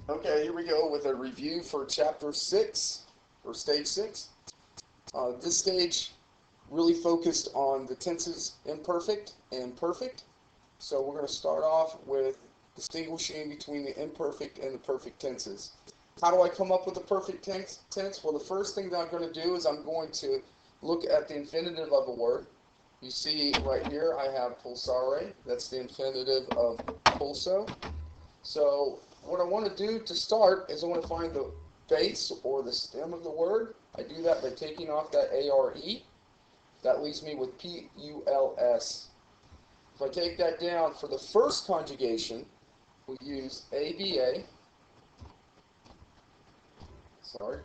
Okay, here we go with a review for chapter 6, or stage 6. This stage really focused on the tenses imperfect and perfect. So we're going to start off with distinguishing between the imperfect and the perfect tenses. How do I come up with the perfect tense? Well, the first thing that I'm going to do is I'm going to look at the infinitive of a word. You see right here I have pulsare. That's the infinitive of pulso. So what I want to do to start is I want to find the base or the stem of the word. I do that by taking off that ARE. That leaves me with PULS. If I take that down for the first conjugation, we use ABA. Sorry.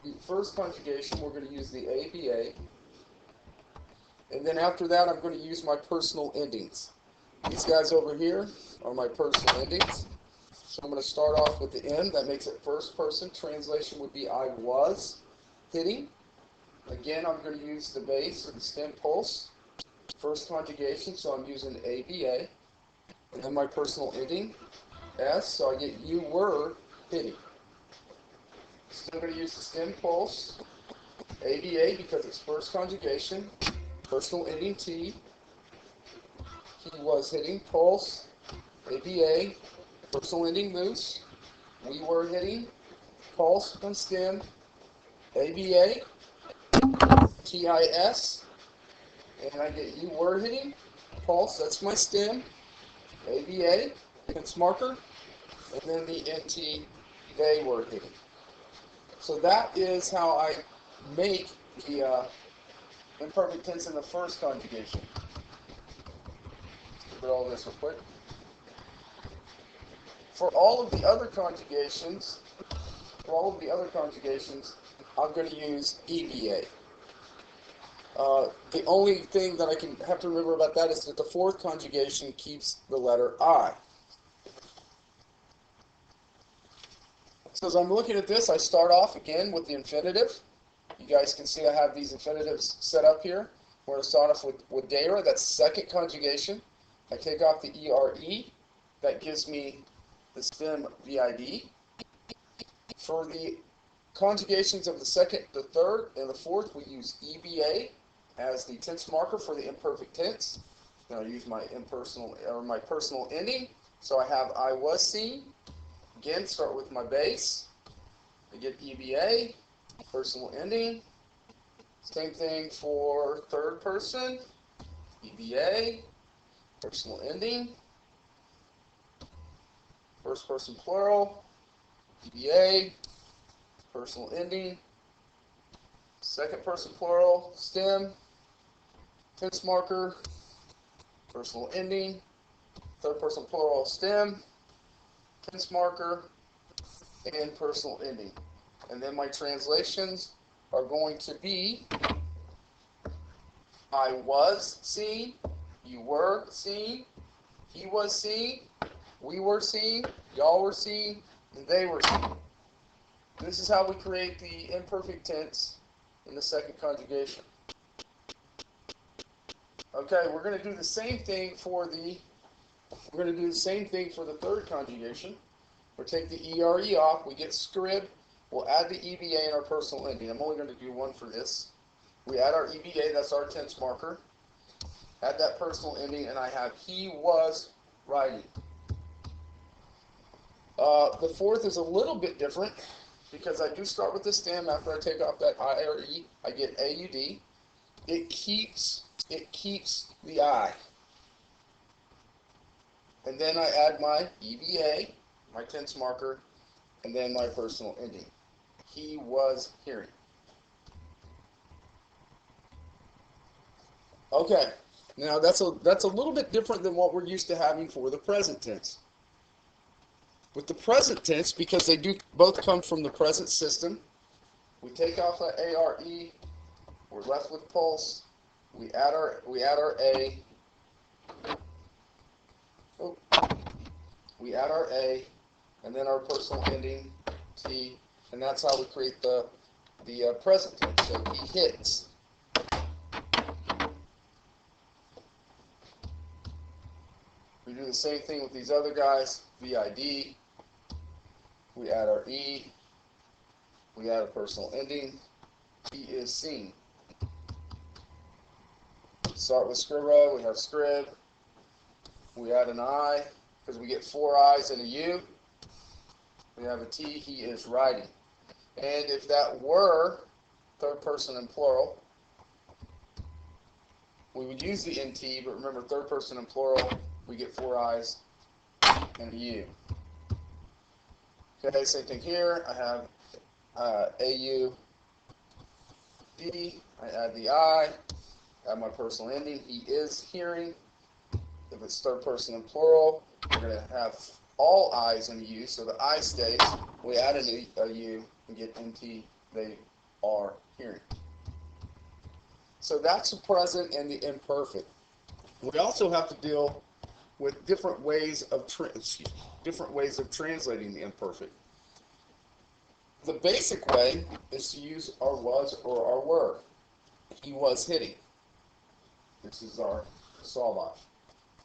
The first conjugation, we're going to use the ABA. And then after that, I'm going to use my personal endings. These guys over here are my personal endings. So I'm going to start off with the N. That makes it first person. Translation would be I was hitting. Again, I'm going to use the base or the stem pulse. First conjugation, so I'm using ABA. And then my personal ending, S, so I get you were hitting. Still going to use the stem pulse, ABA because it's first conjugation. Personal ending T. He was hitting, pulse, ABA, personal ending moose. We were hitting, pulse and stem, ABA, TIS, and I get you were hitting, pulse, that's my stem, ABA, tense marker, and then the NT, they were hitting. So that is how I make the imperfect tense in the first conjugation. Let's get all this real quick. For all of the other conjugations, I'm going to use EBA. The only thing that I can have to remember about that is that the fourth conjugation keeps the letter I. So as I'm looking at this, I start off again with the infinitive. You guys can see I have these infinitives set up here. We're going to start off with dera, that's second conjugation. I take off the ERE, that gives me the stem VID. For the conjugations of the second, the third, and the fourth, we use EBA as the tense marker for the imperfect tense. Then I use my personal ending. So I have I was seen. Again, start with my base. I get EBA, personal ending. Same thing for third person, EBA, personal ending. First person plural, EBA, personal ending. Second person plural, stem, tense marker, personal ending. Third person plural, stem, tense marker, and personal ending. And then my translations are going to be I was seen, you were seen, he was seen, we were seen, y'all were seen, and they were seen. This is how we create the imperfect tense in the second conjugation. Okay, we're going to do the same thing for the third conjugation. We'll take the ERE off, we get scrib, we'll add the EBA in our personal ending. I'm only going to do one for this. We add our EBA, that's our tense marker. Add that personal ending, and I have he was riding. The fourth is a little bit different because I do start with the stem. After I take off that IRE, I get AUD. It keeps the I. And then I add my EBA, my tense marker, and then my personal ending. He was hearing. Okay, now that's a little bit different than what we're used to having for the present tense. With the present tense, because they do both come from the present system, we take off our ARE, we're left with pulse, we add our A, we add our A, and then our personal ending, T, and that's how we create the present tense. So he hits. We do the same thing with these other guys. VID. We add our E. We add a personal ending. He is seen. Start with scribro. We have scrib. We add an I because we get 4 I's and a U. We have a T. He is writing. And if that were third person and plural, we would use the NT, but remember, third person and plural, we get 4 I's and a U. Okay, same thing here. I have AU, D. I add the I, add my personal ending. He is hearing. If it's third person and plural, we're going to have all I's and a U, so the I stays. We add a U and get NT. They are hearing. So that's the present and the imperfect. We also have to deal with different ways of translating the imperfect. The basic way is to use our was or our were. He was hitting. This is our solve-off.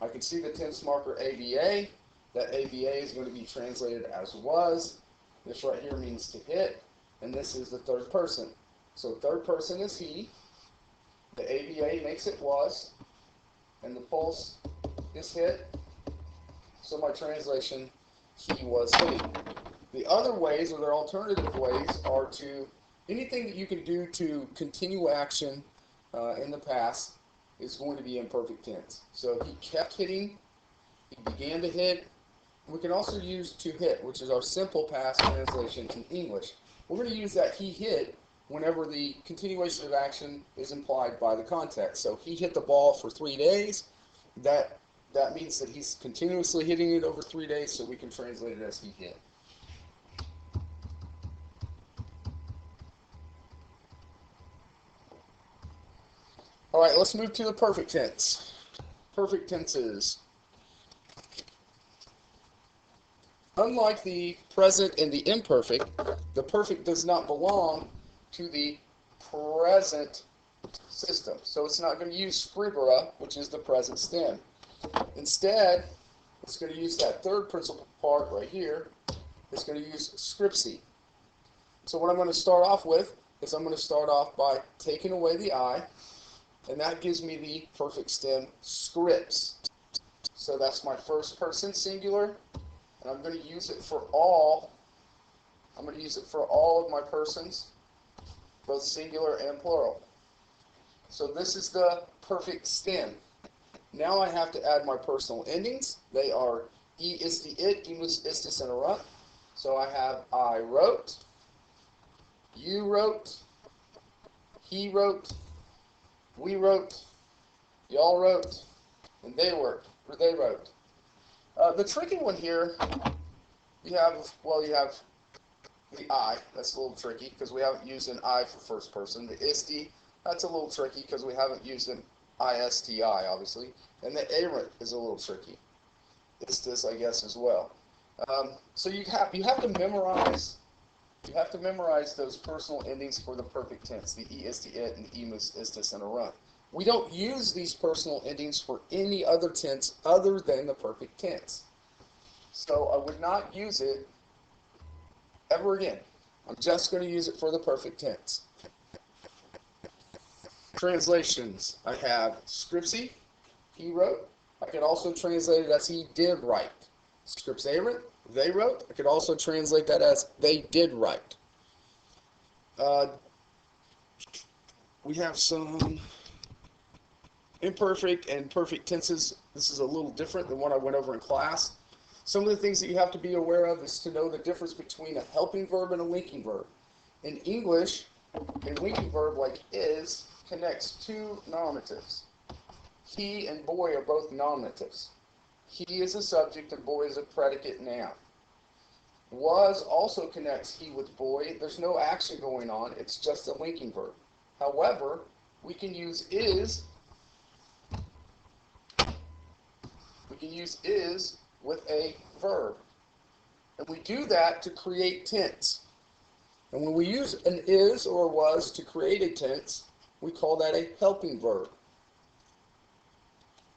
I can see the tense marker ABA. That ABA is going to be translated as was. This right here means to hit, and this is the third person. So third person is he. The ABA makes it was, and the pulse is hit. So my translation, he was hitting. The other ways, or their alternative ways, are to anything that you can do to continue action in the past is going to be imperfect tense. So he kept hitting, he began to hit. We can also use to hit, which is our simple past translation in English. We're going to use that he hit whenever the continuation of action is implied by the context. So he hit the ball for 3 days. That means that he's continuously hitting it over 3 days, so we can translate it as he hit. All right, let's move to the perfect tense. Perfect tenses. Unlike the present and the imperfect, the perfect does not belong to the present system. So it's not going to use scribera, which is the present stem. Instead, it's going to use that third principal part right here. It's going to use scripsy. So what I'm going to start off with is I'm going to start off by taking away the I, and that gives me the perfect stem scripts. So that's my first person singular, and I'm going to use it for all. I'm going to use it for all of my persons, both singular and plural. So this is the perfect stem. Now I have to add my personal endings. They are E is the it, imus istis, and a runt. So I have I wrote, you wrote, he wrote, we wrote, y'all wrote, and they wrote. The tricky one here, you have the I. That's a little tricky because we haven't used an I for first person. The isti, that's a little tricky because we haven't used an ISTI, obviously. And the errant is a little tricky. Istis, I guess, as well. So you have to memorize. You have to memorize those personal endings for the perfect tense, the E is the it and imus istis and a runt. We don't use these personal endings for any other tense other than the perfect tense. So I would not use it ever again. I'm just going to use it for the perfect tense. Translations. I have scripsy, he wrote. I could also translate it as he did write. Scripts errant, they wrote. I could also translate that as they did write. We have some imperfect and perfect tenses. This is a little different than what I went over in class. Some of the things that you have to be aware of is to know the difference between a helping verb and a linking verb. In English, a linking verb like is connects two nominatives. He and boy are both nominatives. He is a subject and boy is a predicate noun. Was also connects he with boy. There's no action going on. It's just a linking verb. However, we can use is. We can use is with a verb. And we do that to create tense. And when we use an is or was to create a tense, we call that a helping verb.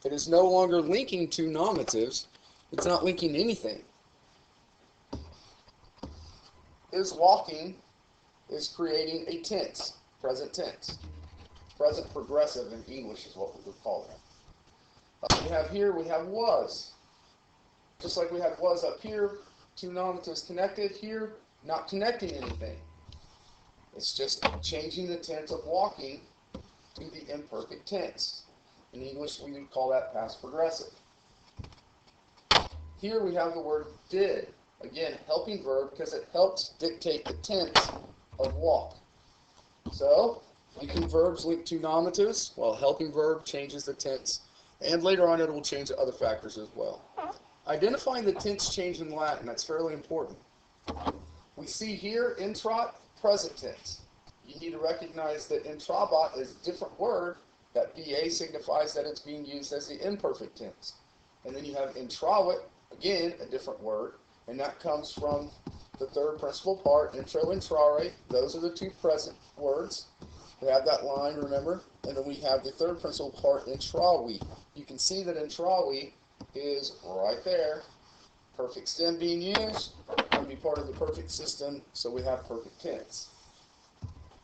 It is no longer linking two nominatives. It's not linking anything. Is walking is creating a tense, present tense. Present progressive in English is what we would call it. We have here, we have was. Just like we had was up here, two nominatives connected. Here, not connecting anything. It's just changing the tense of walking to the imperfect tense. In English, we would call that past progressive. Here we have the word did. Again, helping verb because it helps dictate the tense of walk. So, linking verbs link two nominatives, while helping verb changes the tense. And later on, it will change other factors as well. Identifying the tense change in Latin, that's fairly important. We see here, intrat, present tense. You need to recognize that intrabat is a different word. That BA signifies that it's being used as the imperfect tense. And then you have intrawit, again, a different word, and that comes from the third principal part, intro, intrare. Those are the two present words. We have that line, remember? And then we have the third principal part, intrawi. You can see that intrawi is right there. Perfect stem being used, going to be part of the perfect system, so we have perfect tense.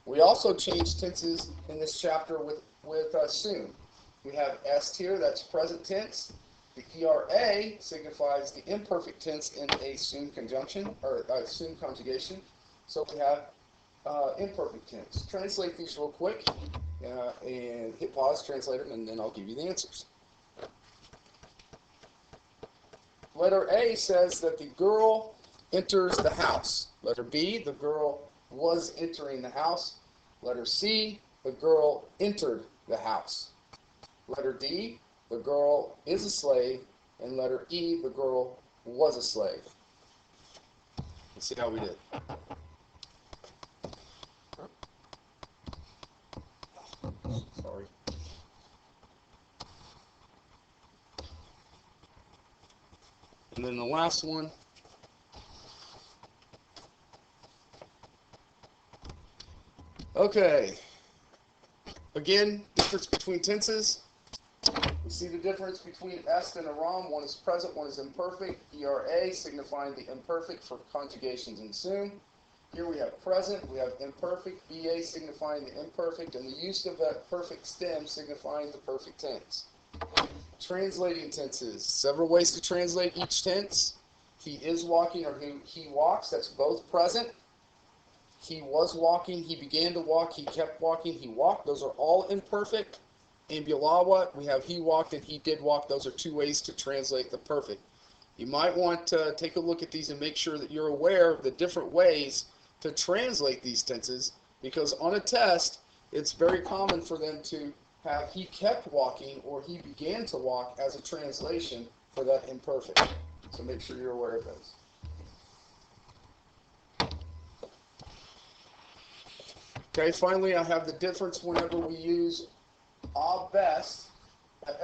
We also changed tenses in this chapter with soon. We have est here, that's present tense. The ERA signifies the imperfect tense in a soon conjunction, or a soon conjugation. So we have imperfect tense. Translate these real quick, and hit pause, translate them, and then I'll give you the answers. Letter A says that the girl enters the house. Letter B, the girl was entering the house. Letter C, the girl entered the house. Letter D, the girl is a slave. And letter E, the girl was a slave. Let's see how we did. Sorry. And then the last one. Okay. Again, difference between tenses. We see the difference between est and aram. One is present, one is imperfect. ERA signifying the imperfect for conjugations in soon. Here we have present, we have imperfect. BA signifying the imperfect, and the use of that perfect stem signifying the perfect tense. Translating tenses. Several ways to translate each tense. He is walking, or he walks. That's both present. He was walking. He began to walk. He kept walking. He walked. Those are all imperfect. Ambulawa, we have he walked and he did walk. Those are two ways to translate the perfect. You might want to take a look at these and make sure that you're aware of the different ways to translate these tenses, because on a test, it's very common for them to have he kept walking or he began to walk as a translation for that imperfect. So make sure you're aware of those. Okay, finally I have the difference whenever we use best.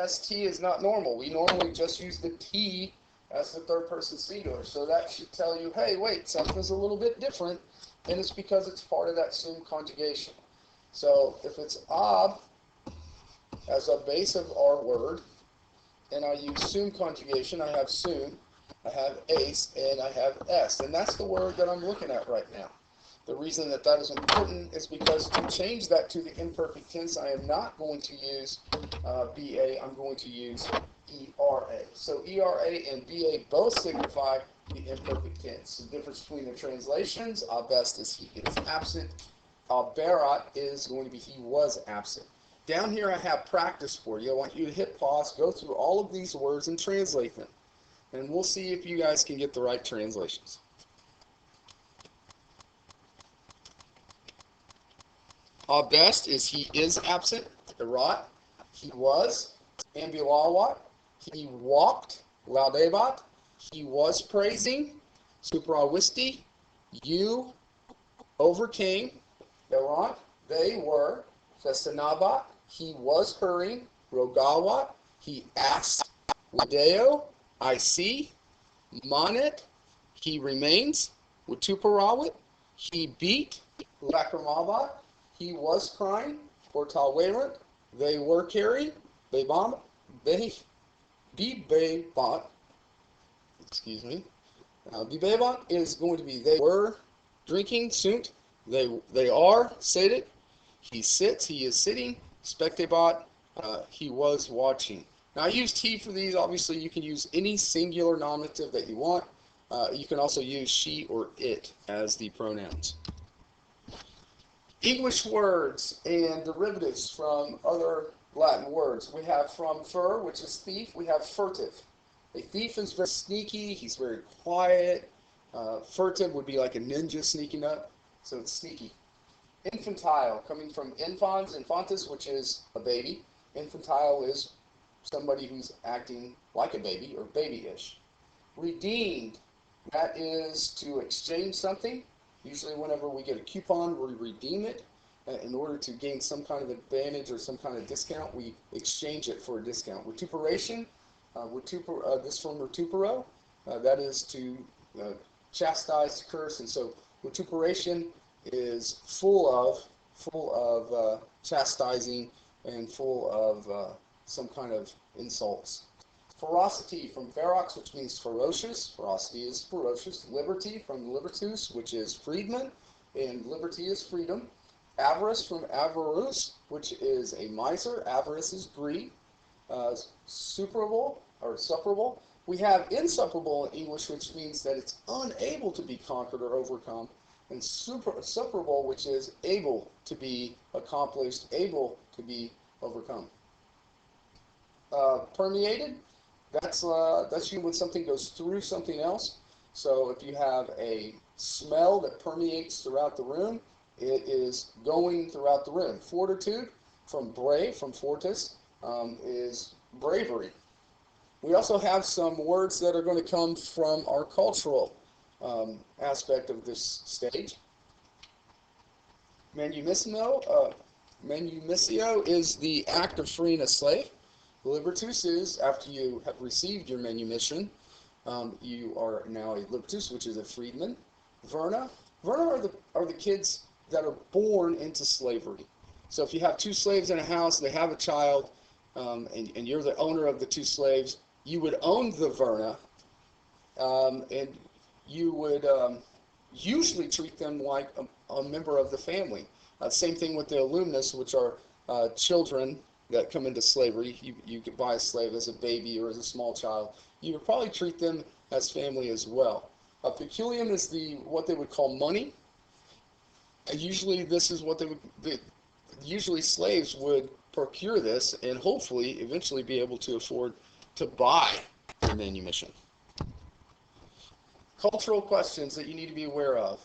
ST is not normal. We normally just use the T as the third person singular. So that should tell you, hey, wait, something's a little bit different, and it's because it's part of that soon conjugation. So if it's ob as a base of our word, and I use soon conjugation, I have soon, I have ace, and I have est. And that's the word that I'm looking at right now. The reason that that is important is because to change that to the imperfect tense, I am not going to use BA, I'm going to use ERA. So ERA and BA both signify the imperfect tense. The difference between the translations, best is he is absent, Berat is going to be he was absent. Down here I have practice for you. I want you to hit pause, go through all of these words and translate them. And we'll see if you guys can get the right translations. Best is he is absent. Erat, he was. Ambulawat, he walked. Laudebat, he was praising. Suprawisti, you overcame. Erant, they were. Festanabat, he was hurrying. Rogawat, he asked. Wadeo, I see. Manet, he remains. Watuparawit, he beat. Lakramabat, he was crying. Or Talwerant, they were carried. Bebam, Bebebot, excuse me. Bebebot is going to be they were drinking, sunt. They are seated. He sits, he is sitting. Spectabot, he was watching. Now I used he for these. Obviously, you can use any singular nominative that you want. You can also use she or it as the pronouns. English words and derivatives from other Latin words. We have from fur, which is thief. We have furtive. A thief is very sneaky. He's very quiet. Furtive would be like a ninja sneaking up. So it's sneaky. Infantile, coming from infans, infantis, which is a baby. Infantile is somebody who's acting like a baby or babyish. Redeemed, that is to exchange something. Usually whenever we get a coupon, we redeem it. In order to gain some kind of advantage or some kind of discount, we exchange it for a discount. Vituperation, this from retupero, that is to chastise, to curse, and so vituperation is full of chastising and full of some kind of insults. Ferocity from ferox, which means ferocious. Ferocity is ferocious. Liberty from libertus, which is freedman, and liberty is freedom. Avarice from avarus, which is a miser. Avarice is greed. Superable or supperable. We have insupperable in English, which means that it's unable to be conquered or overcome. And superable, which is able to be accomplished, able to be overcome. Permeated, that's you when something goes through something else. So if you have a smell that permeates throughout the room, it is going throughout the room. Fortitude, from brave, from fortis, is bravery. We also have some words that are going to come from our cultural aspect of this stage. Manumissio is the act of freeing a slave. Libertus is after you have received your manumission, you are now a libertus, which is a freedman. Verna are the kids that are born into slavery. So if you have two slaves in a house, they have a child, and you're the owner of the two slaves, you would own the Verna, and you would usually treat them like a member of the family. Same thing with the alumnus, which are children that come into slavery. You could buy a slave as a baby or as a small child. You would probably treat them as family as well. Peculium is what they would call money. Usually this is what usually slaves would procure this and hopefully eventually be able to afford to buy the manumission. Cultural questions that you need to be aware of.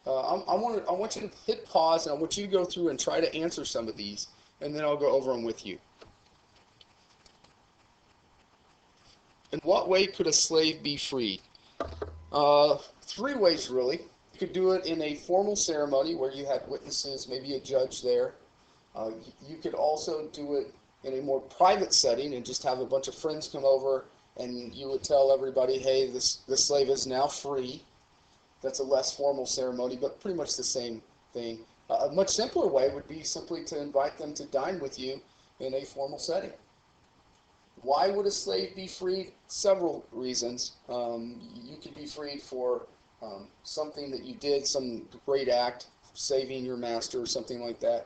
I want you to hit pause and I want you to go through and try to answer some of these, and then I'll go over them with you. In what way could a slave be freed? 3 ways really. You could do it in a formal ceremony where you had witnesses, maybe a judge there. You could also do it in a more private setting and just have a bunch of friends come over and you would tell everybody, hey, this slave is now free. That's a less formal ceremony, but pretty much the same thing. A much simpler way would be simply to invite them to dine with you in a formal setting. Why would a slave be freed? Several reasons. You could be freed for something that you did, some great act, saving your master or something like that.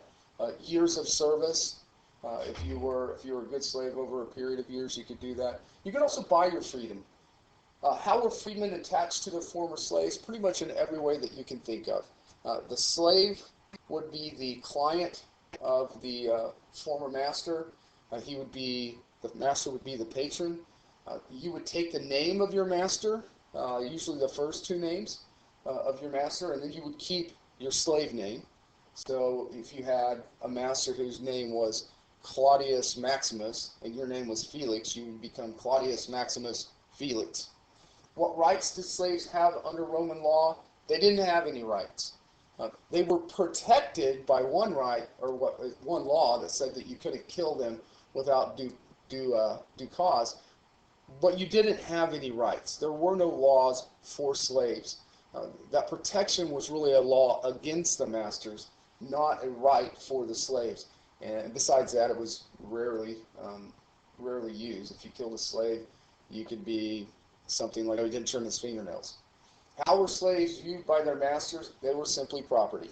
Years of service. If you were a good slave over a period of years, you could do that. You could also buy your freedom. How were freedmen attached to their former slaves? Pretty much in every way that you can think of. The slave would be the client of the former master. The master would be the patron. You would take the name of your master, usually the first 2 names of your master, and then you would keep your slave name. So if you had a master whose name was Claudius Maximus and your name was Felix, you would become Claudius Maximus Felix. What rights did slaves have under Roman law? They didn't have any rights. They were protected by one right, or one law that said that you couldn't kill them without due cause, but you didn't have any rights. There were no laws for slaves. That protection was really a law against the masters, not a right for the slaves. And besides that, it was rarely rarely used. If you killed a slave, you could be something like, oh, he didn't trim his fingernails. How were slaves viewed by their masters? They were simply property.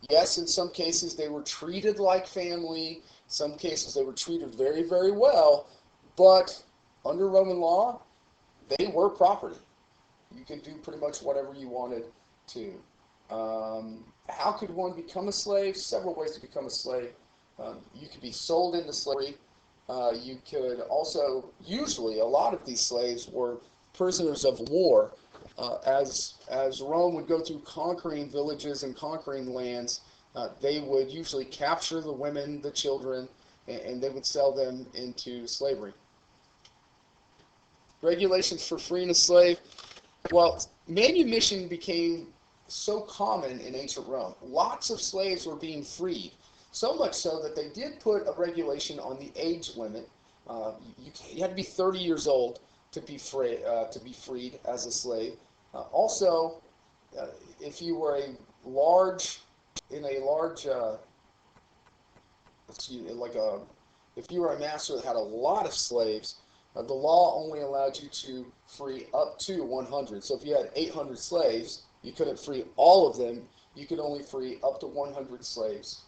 Yes, in some cases they were treated like family. In some cases they were treated very, very well. But under Roman law, they were property. You could do pretty much whatever you wanted to. How could one become a slave? Several ways to become a slave. You could be sold into slavery. You could also, usually, a lot of these slaves were prisoners of war. As Rome would go through conquering villages and conquering lands, they would usually capture the women, the children, and they would sell them into slavery. Regulations for freeing a slave. Well, manumission became so common in ancient Rome. Lots of slaves were being freed, so much so that they did put a regulation on the age limit. You had to be 30 years old to be freed as a slave. Also, if you were if you were a master that had a lot of slaves, the law only allowed you to free up to 100. So if you had 800 slaves, you couldn't free all of them. You could only free up to 100 slaves.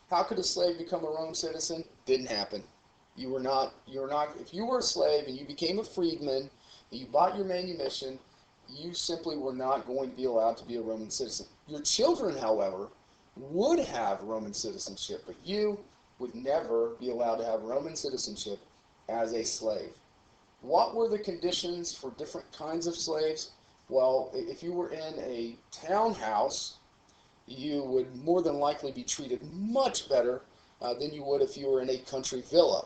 How could a slave become a Roman citizen? Didn't happen. If you were a slave and you became a freedman, and you bought your manumission, you simply were not going to be allowed to be a Roman citizen. Your children, however, would have Roman citizenship, but you would never be allowed to have Roman citizenship as a slave. What were the conditions for different kinds of slaves? Well, if you were in a townhouse, you would more than likely be treated much better than you would if you were in a country villa.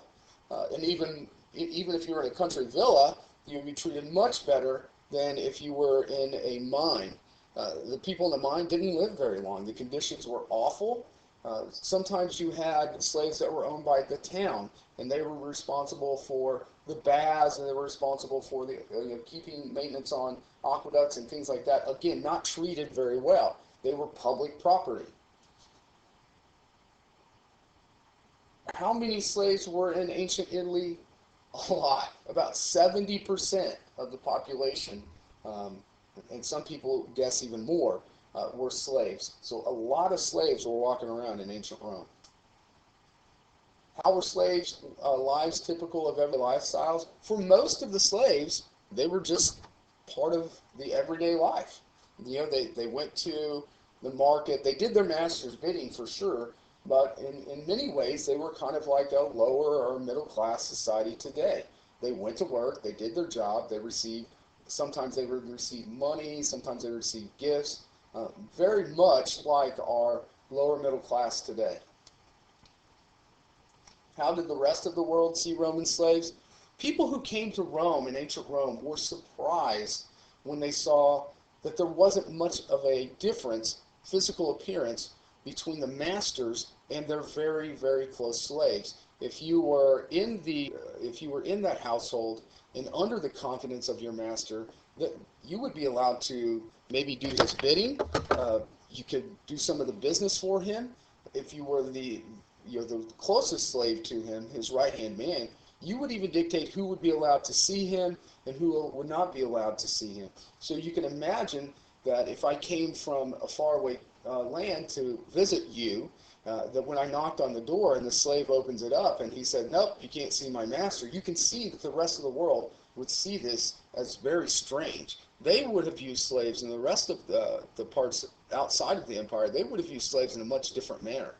And even if you were in a country villa, you would be treated much better than if you were in a mine. The people in the mine didn't live very long. The conditions were awful. Sometimes you had slaves that were owned by the town, and they were responsible for the baths, and they were responsible for the keeping maintenance on aqueducts and things like that. Again, not treated very well. They were public property. How many slaves were in ancient Italy? A lot. About 70% of the population, and some people guess even more, were slaves. So a lot of slaves were walking around in ancient Rome. How were slaves' lives typical of everyday lifestyles? For most of the slaves, they were just part of the everyday life. They went to the market. They did their master's bidding for sure, but in many ways, they were kind of like a lower or middle class society today. They went to work. They did their job. Sometimes they would receive money. Sometimes they would receive gifts. Very much like our lower middle class today. How did the rest of the world see Roman slaves? People who came to Rome in ancient Rome were surprised when they saw that there wasn't much of a difference, physical appearance, between the masters and their very, very close slaves. If you were in that household and under the confidence of your master, that you would be allowed to maybe do his bidding. You could do some of the business for him. If you were the closest slave to him, his right-hand man, you would even dictate who would be allowed to see him and who would not be allowed to see him. So you can imagine that if I came from a faraway land to visit you, that when I knocked on the door and the slave opens it up and he said, "Nope, you can't see my master," you can see that the rest of the world would see this as very strange. They would have used slaves, and the rest of the parts outside of the empire, they would have used slaves in a much different manner.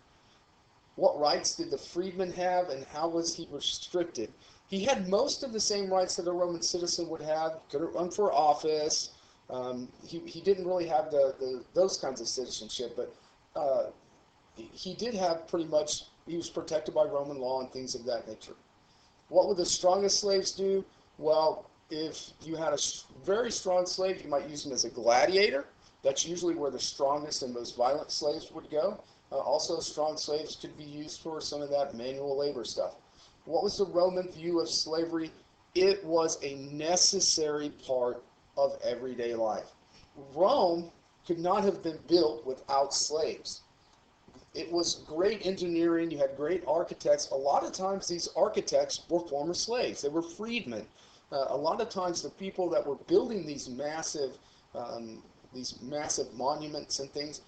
What rights did the freedman have, and how was he restricted? He had most of the same rights that a Roman citizen would have. Couldn't run for office. He didn't really have those kinds of citizenship, but he did have pretty much, he was protected by Roman law and things of that nature. What would the strongest slaves do? Well, if you had a very strong slave, you might use him as a gladiator. That's usually where the strongest and most violent slaves would go. Also, strong slaves could be used for some of that manual labor stuff. What was the Roman view of slavery? It was a necessary part of everyday life. Rome could not have been built without slaves. It was great engineering. You had great architects. A lot of times these architects were former slaves. They were freedmen. A lot of times the people that were building these massive monuments and things,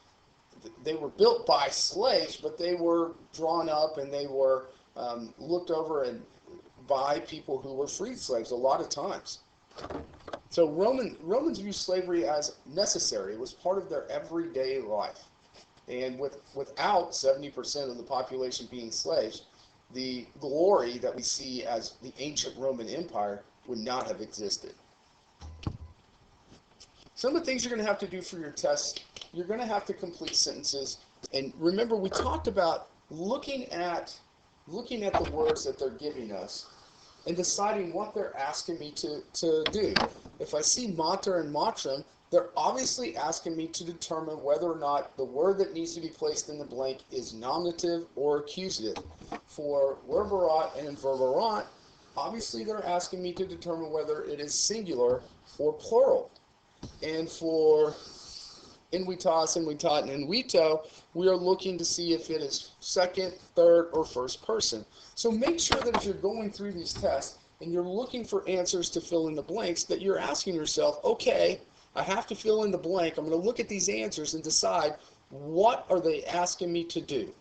they were built by slaves, but they were drawn up and they were looked over and by people who were freed slaves a lot of times. So Romans viewed slavery as necessary. It was part of their everyday life. And without 70% of the population being slaves, the glory that we see as the ancient Roman Empire would not have existed. Some of the things you're going to have to do for your tests, you're going to have to complete sentences. And remember, we talked about looking at the words that they're giving us and deciding what they're asking me to do. If I see mater and matrim, they're obviously asking me to determine whether or not the word that needs to be placed in the blank is nominative or accusative. For verberat and verberant, obviously they're asking me to determine whether it is singular or plural. And for invitas, invitat, and invito, we are looking to see if it is second, third, or first person. So make sure that if you're going through these tests and you're looking for answers to fill in the blanks, that you're asking yourself, okay, I have to fill in the blank. I'm going to look at these answers and decide what are they asking me to do.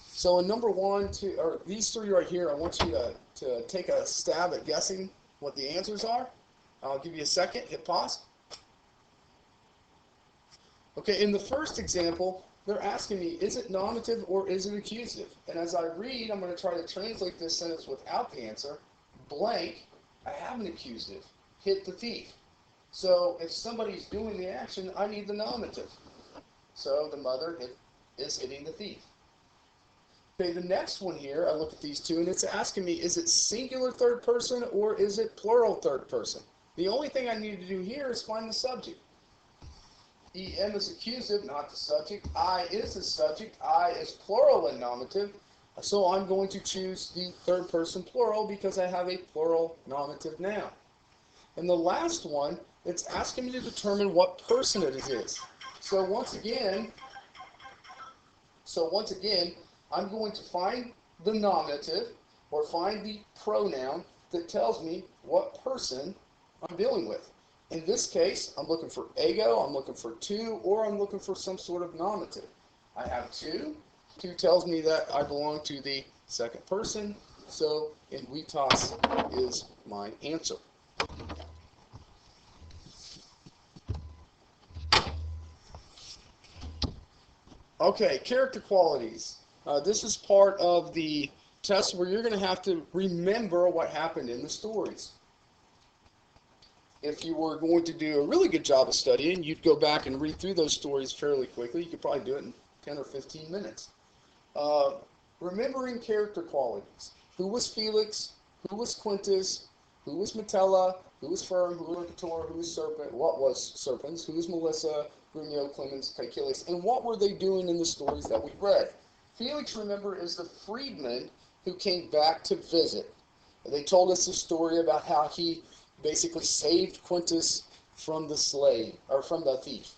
So in number 1, 2, or these 3 right here, I want you to take a stab at guessing what the answers are. I'll give you a second. Hit pause. Okay, in the first example, they're asking me, is it nominative or is it accusative? And as I read, I'm going to try to translate this sentence without the answer. Blank, I have an accusative. Hit the thief. So if somebody's doing the action, I need the nominative. So the mother is hitting the thief. Okay, the next one here, I look at these two, and it's asking me, is it singular third person or is it plural third person? The only thing I need to do here is find the subject. EM is accusative, not the subject. I is the subject. I is plural and nominative. So I'm going to choose the third person plural because I have a plural nominative noun. And the last one, it's asking me to determine what person it is. So once again, I'm going to find the nominative or find the pronoun that tells me what person I'm dealing with. In this case, I'm looking for ego, I'm looking for to, or I'm looking for some sort of nominative. I have to. To tells me that I belong to the second person, so invitas is my answer. Okay, character qualities. This is part of the test where you're going to have to remember what happened in the stories. If you were going to do a really good job of studying, you'd go back and read through those stories fairly quickly. You could probably do it in 10 or 15 minutes. Remembering character qualities. Who was Felix? Who was Quintus? Who was Metella? Who was Firm? Who was Mercator? Who was Serpent? What was Serpens? Who was Melissa? Grumio, Clemens, Caecilius? And what were they doing in the stories that we read? Felix, remember, is the freedman who came back to visit. They told us a story about how he basically saved Quintus from the slave, or from the thief.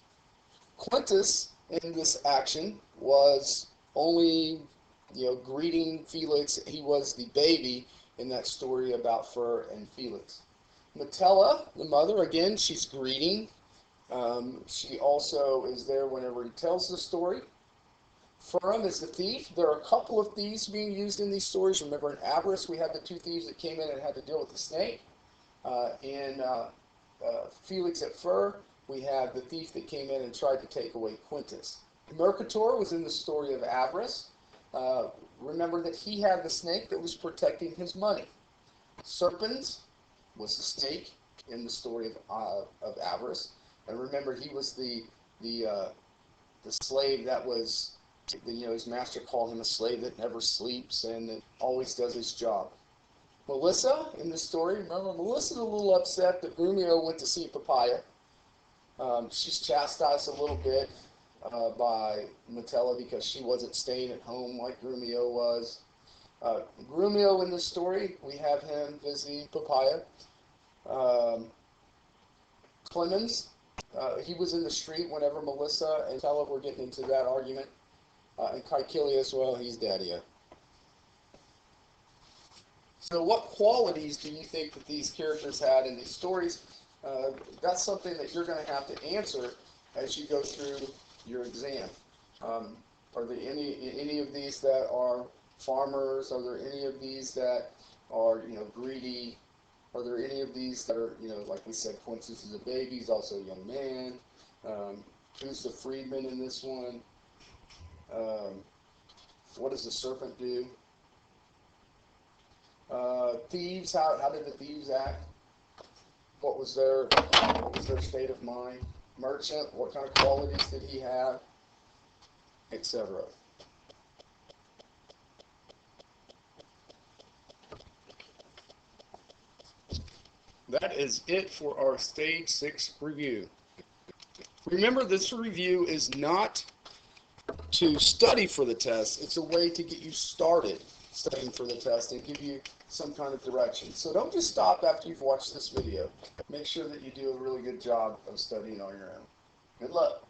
Quintus, in this action, was only, greeting Felix. He was the baby in that story about Fur and Felix. Metella, the mother, again, she's greeting. She also is there whenever he tells the story. Firm is the thief. There are a couple of thieves being used in these stories. Remember, in Avarice, we had the 2 thieves that came in and had to deal with the snake. In Felix at Fur, we have the thief that came in and tried to take away Quintus. Mercator was in the story of Avarice. Remember that he had the snake that was protecting his money. Serpens was the snake in the story of Avarice. And remember, he was the slave that was, his master called him a slave that never sleeps and that always does his job. Melissa, in this story, remember, Melissa's a little upset that Grumio went to see Papaya. She's chastised a little bit by Metella because she wasn't staying at home like Grumio was. Grumio, in this story, we have him visiting Papaya. Clemens, he was in the street whenever Melissa and Metella were getting into that argument. And Caecilius, well, he's daddy-o. So what qualities do you think that these characters had in these stories? That's something that you're going to have to answer as you go through your exam. Are there any of these that are farmers? Are there any of these that are, greedy? Are there any of these that are, like we said, Quintus is a baby, he's also a young man. Who's the freedman in this one? What does the serpent do? Thieves, how did the thieves act? What was their state of mind? Merchant, what kind of qualities did he have? Etc. That is it for our Stage 6 review. Remember, this review is not to study for the test. It's a way to get you started studying for the test and give you some kind of direction. So don't just stop after you've watched this video. Make sure that you do a really good job of studying on your own. Good luck.